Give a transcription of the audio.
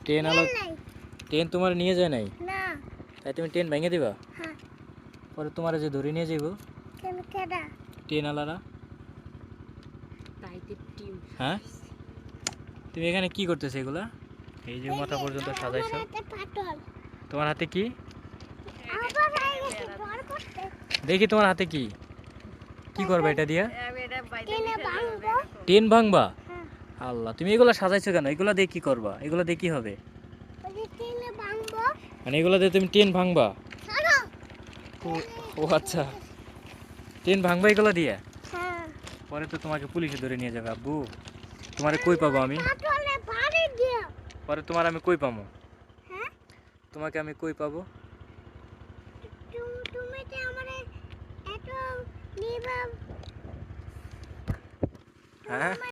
Train আলা train তোমার নিয়ে যায় নাই? তাই তুমি ট্রেন ভেঙে দিবা? পরে তোমার যে ধরে নিয়ে যাইব ট্রেন আলারা। হ্যাঁ, তুমি এখানে কি করতেছো এগুলা? এই যে মাথা পর্যন্ত সাজাইছো। তোমার হাতে কি? দেখি তোমার হাতে কি কি করবা এটা দিয়া? ট্রেন ভাঙবা? আল্লাহ, তুমি এগুলা সাজাইছো কেন? এগুলা দিয়ে কি করবা? এগুলা দিয়ে কি হবে? মানে এগুলা দিয়ে তুমি ট্রেন ভাঙবা? ও আচ্ছা, ট্রেন ভাঙবা এগুলা দিয়ে? পরে তো তোমাকে পুলিশে ধরে নিয়ে যাবে আব্বু। তোমারে কই পাবো আমি? পরে তোমার আমি কই পাবো? তোমাকে আমি কই পাবো? হ্যাঁ।